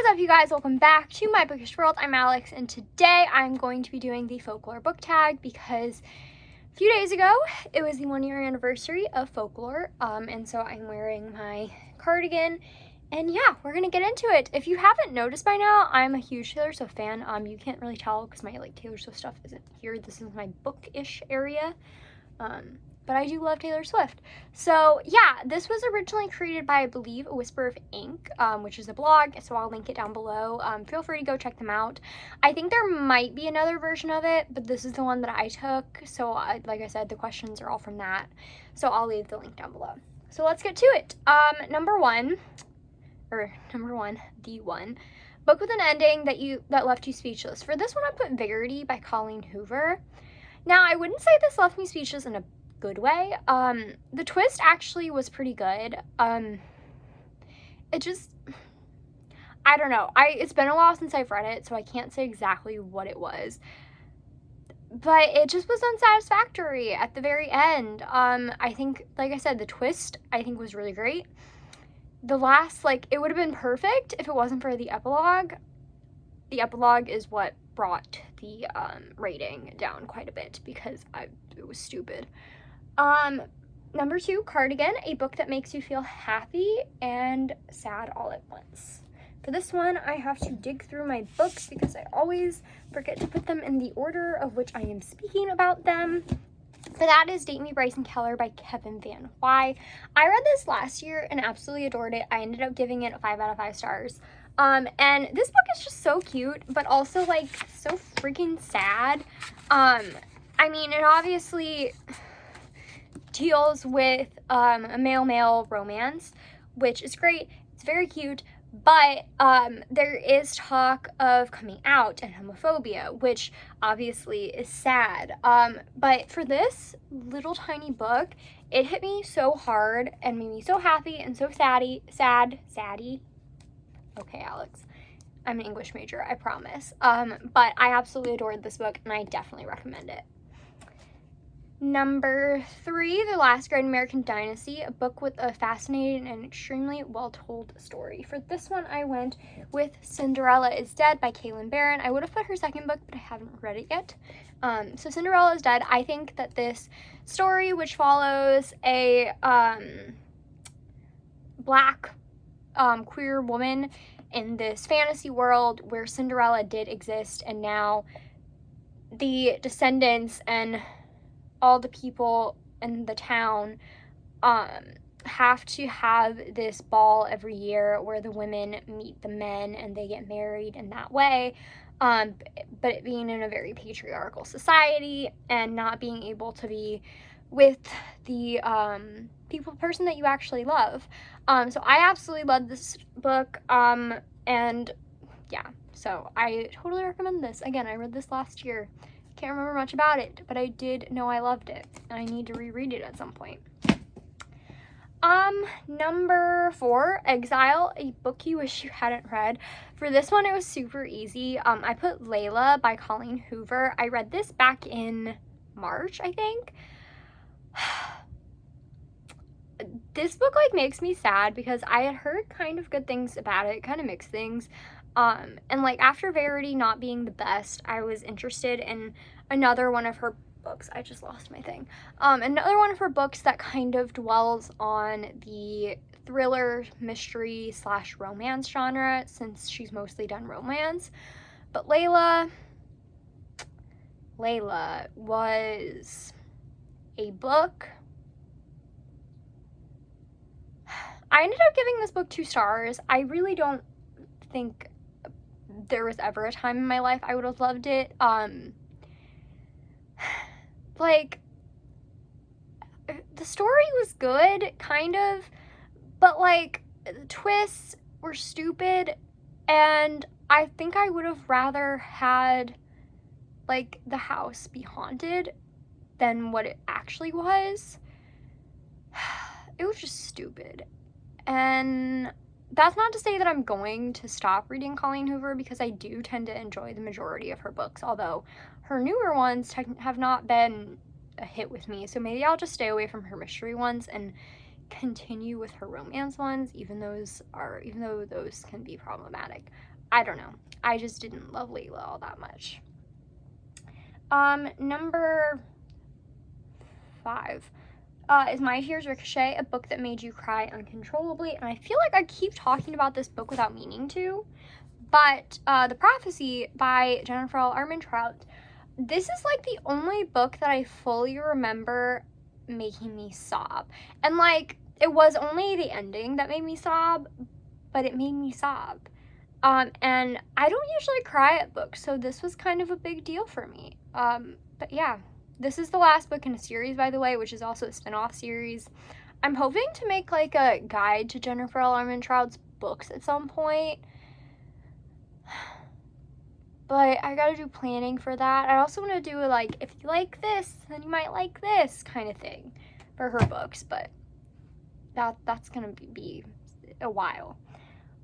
What is up, you guys? Welcome back to my bookish world. I'm Alex, and today I'm going to be doing the Folklore Book Tag because a few days ago it was the 1-year anniversary of Folklore, and so I'm wearing my cardigan, and yeah, we're gonna get into it. If you haven't noticed by now, I'm a huge Taylor Swift fan. You can't really tell because my Taylor Swift stuff isn't here. This is my bookish area. But I do love Taylor Swift. So yeah, this was originally created by, I believe, A Whisper of Ink, which is a blog, so I'll link it down below. Feel free to go check them out. I think there might be another version of it, but this is the one that I took, so like I said, the questions are all from that, so I'll leave the link down below. So let's get to it. Number one, the one, book with an ending that left you speechless. For this one, I put Verity by Colleen Hoover. Now, I wouldn't say this left me speechless in a good way. The twist actually was pretty good. It just, I don't know. It's been a while since I've read it, so I can't say exactly what it was. But it just was unsatisfactory at the very end. I think, like I said, the twist, I think, was really great. The last, it would have been perfect if it wasn't for the epilogue. The epilogue is what brought the rating down quite a bit because it was stupid. Number two, Cardigan, a book that makes you feel happy and sad all at once. For this one, I have to dig through my books because I always forget to put them in the order of which I am speaking about them. But that is Date Me Bryson Keller by Kevin Van Wy. I read this last year and absolutely adored it. I ended up giving it 5 out of 5 stars. And this book is just so cute, but also, so freaking sad. I mean, it obviously deals with a male-male romance, which is great. It's very cute, but there is talk of coming out and homophobia, which obviously is sad. But for this little tiny book, it hit me so hard and made me so happy and so saddy. Okay, Alex, I'm an English major, I promise. But I absolutely adored this book, and I definitely recommend it. Number 3, The Last Great American Dynasty, a book with a fascinating and extremely well-told story. For this one, I went with Cinderella is Dead by Caitlin Barron. I would have put her second book, but I haven't read it yet. So Cinderella is Dead. I think that this story, which follows a black queer woman in this fantasy world where Cinderella did exist, and now the descendants and all the people in the town have to have this ball every year where the women meet the men and they get married in that way, but it being in a very patriarchal society and not being able to be with the person that you actually love. So I absolutely love this book, and yeah, so I totally recommend this. Again, I read this last year. Can't remember much about it, but I did know I loved it, and I need to reread it at some point. Number 4, Exile, a book you wish you hadn't read. For this one, it was super easy. I put Layla by Colleen Hoover. I read this back in March, I think. This book makes me sad because I had heard kind of good things about it, kind of mixed things. And after Verity not being the best, I was interested in another one of her books. I just lost my thing. Another one of her books that kind of dwells on the thriller, mystery / romance genre, since she's mostly done romance. But Layla was a book. I ended up giving this book 2 stars. I really don't think there was ever a time in my life I would have loved it. The story was good, kind of, but the twists were stupid, and I think I would have rather had the house be haunted than what it actually was. It was just stupid. And that's not to say that I'm going to stop reading Colleen Hoover, because I do tend to enjoy the majority of her books, although her newer ones have not been a hit with me, so maybe I'll just stay away from her mystery ones and continue with her romance ones, even though those can be problematic. I don't know. I just didn't love Layla all that much. Number 5 is My Tears Ricochet, a book that made you cry uncontrollably. And I feel like I keep talking about this book without meaning to, but The Prophecy by Jennifer L. Armentrout, this is like the only book that I fully remember making me sob. And like, it was only the ending that made me sob, but it made me sob. And I don't usually cry at books, so this was kind of a big deal for me. But yeah, this is the last book in a series, by the way, which is also a spin-off series. I'm hoping to make like a guide to Jennifer L. Armentrout's books at some point, but I gotta do planning for that. I also want to do like, if you like this, then you might like this kind of thing for her books, but that's gonna be a while.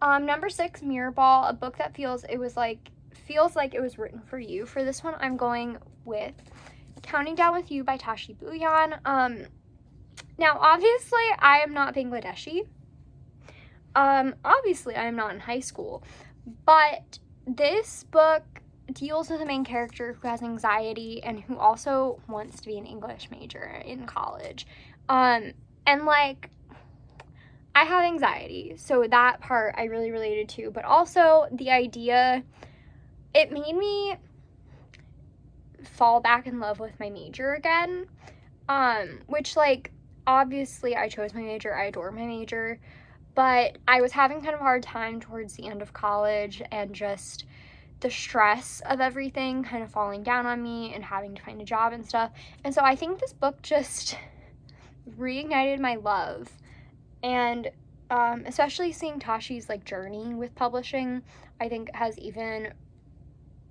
Number 6, Mirrorball, a book that feels like it was written for you. For this one, I'm going with Counting Down with You by Tashi Bhuyan. Now, obviously, I am not Bangladeshi. Obviously, I am not in high school. But this book deals with a main character who has anxiety and who also wants to be an English major in college. And, like, I have anxiety, so that part I really related to. But also, the idea, it made me fall back in love with my major again, which, like, obviously I chose my major, I adore my major, but I was having kind of a hard time towards the end of college, and just the stress of everything kind of falling down on me and having to find a job and stuff. And so I think this book just reignited my love, and especially seeing Tashi's like journey with publishing, I think has even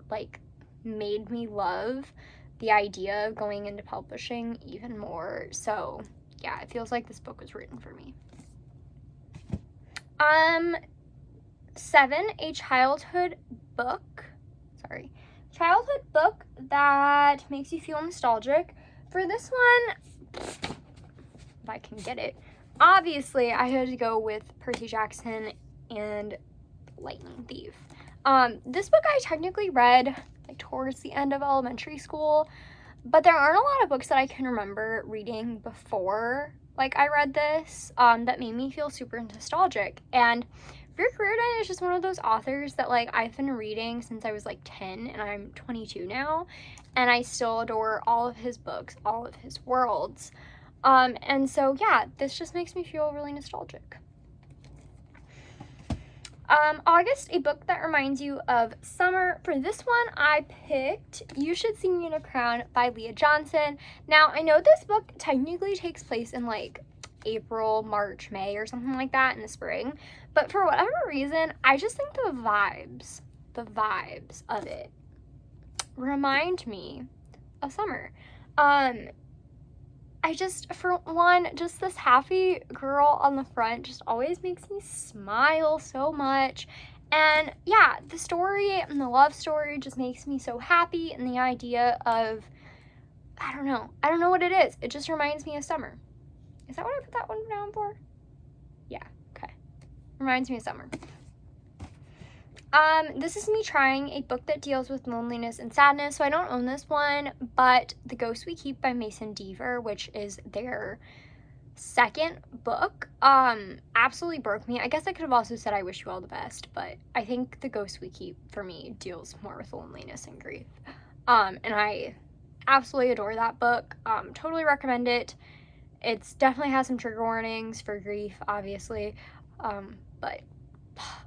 like made me love the idea of going into publishing even more. So yeah, it feels like this book was written for me. 7, a childhood book that makes you feel nostalgic. For this one, if I can get it, obviously I had to go with Percy Jackson and Lightning Thief. This book I technically read like towards the end of elementary school, but there aren't a lot of books that I can remember reading before like I read this that made me feel super nostalgic. And Rick Riordan is just one of those authors that like I've been reading since I was like 10, and I'm 22 now, and I still adore all of his books, all of his worlds. And so yeah, this just makes me feel really nostalgic. August, a book that reminds you of summer. For this one, I picked You Should See Me in a Crown by Leah Johnson. Now, I know this book technically takes place in like April, March, May, or something like that in the spring, but for whatever reason, I just think the vibes of it remind me of summer. I just, for one, just this happy girl on the front just always makes me smile so much. And yeah, the story and the love story just makes me so happy, and the idea of, I don't know what it is. It just reminds me of summer. Is that what I put that one down for? Yeah, okay. Reminds me of summer. This is me trying, a book that deals with loneliness and sadness. So I don't own this one, but The Ghost We Keep by Mason Deaver, which is their second book, absolutely broke me. I guess I could have also said I Wish You All the Best, but I think The Ghost We Keep, for me, deals more with loneliness and grief. And I absolutely adore that book. Totally recommend it. It's definitely has some trigger warnings for grief, obviously, but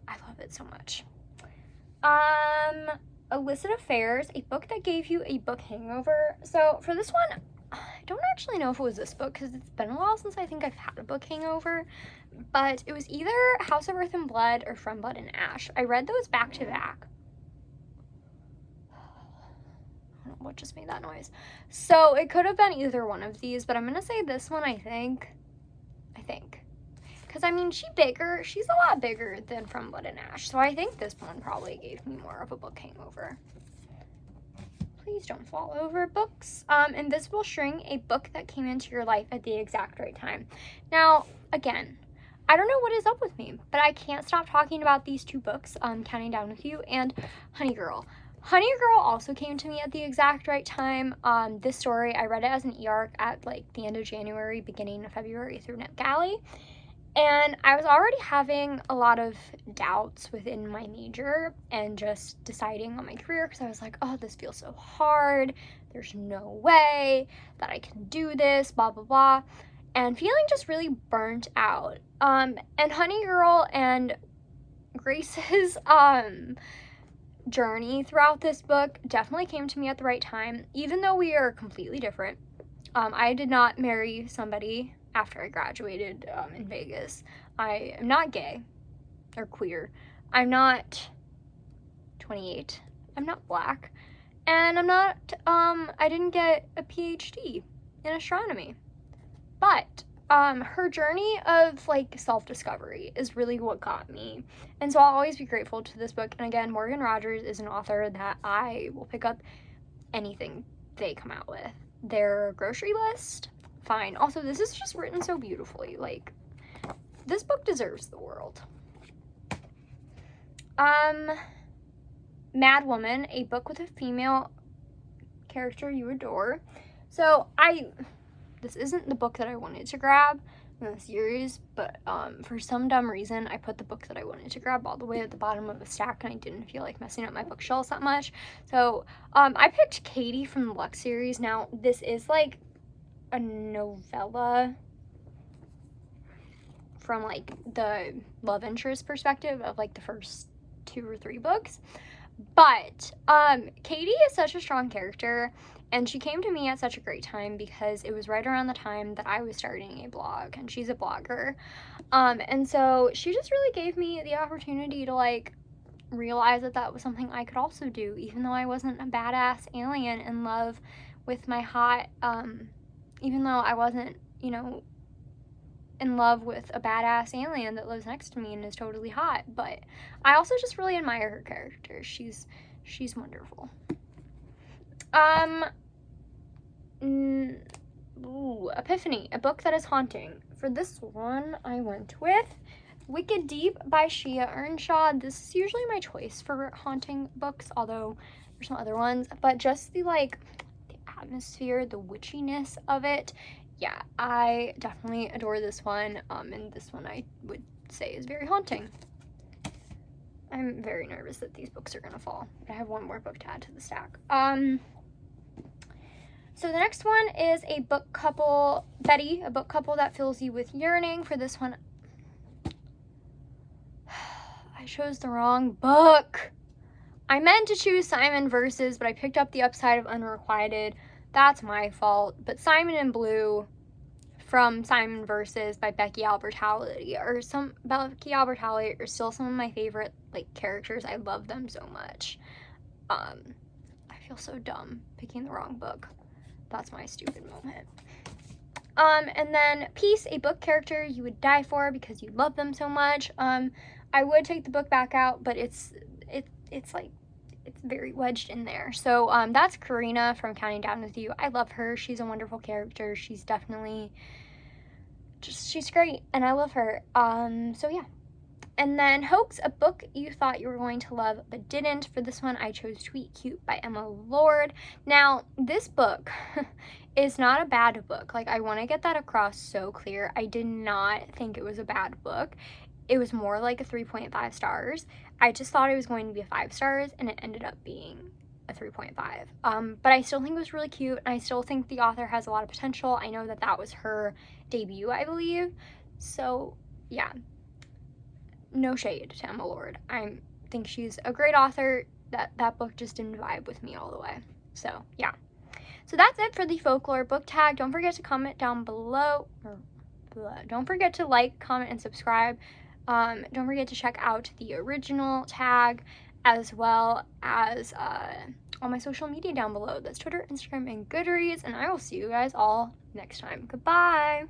I love it so much. Illicit Affairs, a book that gave you a book hangover. So for this one, I don't actually know if it was this book, because it's been a while since I think I've had a book hangover, but it was either House of Earth and Blood or From Blood and Ash. I read those back to back. I don't know what just made that noise. So it could have been either one of these, but I'm gonna say this one, I think. Because, I mean, she's a lot bigger than From Blood and Ash, so I think this one probably gave me more of a book hangover. please don't fall over books. Invisible String, a book that came into your life at the exact right time. Now, again, I don't know what is up with me, but I can't stop talking about these two books, Counting Down With You and Honey Girl. Honey Girl also came to me at the exact right time. This story, I read it as an e-arc at like the end of January, beginning of February through NetGalley. And I was already having a lot of doubts within my major and just deciding on my career because I was like, oh, this feels so hard. There's no way that I can do this, blah, blah, blah. And feeling just really burnt out. And Honey Girl and Grace's journey throughout this book definitely came to me at the right time, even though we are completely different. I did not marry somebody after I graduated in Vegas. I am not gay or queer. I'm not 28. I'm not black. And I'm not, I didn't get a PhD in astronomy. But her journey of like self-discovery is really what got me. And so I'll always be grateful to this book. And again, Morgan Rogers is an author that I will pick up anything they come out with. Their grocery list, fine. Also, this is just written so beautifully. Like, this book deserves the world. Mad Woman, a book with a female character you adore. So this isn't the book that I wanted to grab in the series, but for some dumb reason, I put the book that I wanted to grab all the way at the bottom of the stack, and I didn't feel like messing up my bookshelves that much. So I picked Katie from the Lux series. Now, this is like a novella from like the love interest perspective of like the first 2 or 3 books. But Katie is such a strong character, and she came to me at such a great time because it was right around the time that I was starting a blog, and she's a blogger. And so she just really gave me the opportunity to like realize that that was something I could also do, even though I wasn't a badass alien in love with my hot, even though I wasn't, you know, in love with a badass alien that lives next to me and is totally hot. But I also just really admire her character. She's wonderful. Epiphany, a book that is haunting. For this one, I went with Wicked Deep by Shia Earnshaw. This is usually my choice for haunting books, although there's some other ones. But just the atmosphere, the witchiness of it. Yeah, I definitely adore this one, and this one I would say is very haunting. I'm very nervous that these books are gonna fall, but I have one more book to add to the stack. So the next one is a book couple, Betty, a book couple that fills you with yearning. For this one, I chose the wrong book. I meant to choose Simon Versus, but I picked up The Upside of Unrequited. That's my fault. But Simon in Blue from Simon Versus by Becky Albertalli are still some of my favorite characters. I love them so much. I feel so dumb picking the wrong book. That's my stupid moment. And then Peace, a book character you would die for because you love them so much. I would take the book back out, but it's very wedged in there. So that's Karina from Counting Down With You. I love her. She's a wonderful character. She's definitely she's great, and I love her. So yeah. And then Hoax, a book you thought you were going to love but didn't. For this one, I chose Tweet Cute by Emma Lord. Now, this book is not a bad book. I want to get that across so clear. I did not think it was a bad book. It was more like a 3.5 stars. I just thought it was going to be a 5 stars, and it ended up being a 3.5. But I still think it was really cute, and I still think the author has a lot of potential. I know that that was her debut, I believe. So, yeah. No shade to Emma Lord. I think she's a great author. That book just didn't vibe with me all the way. So, yeah. So that's it for the Folklore Book Tag. Don't forget to comment down below. Don't forget to like, comment, and subscribe. Don't forget to check out the original tag, as well as all my social media down below. That's Twitter, Instagram, and Goodreads. And I will see you guys all next time. Goodbye.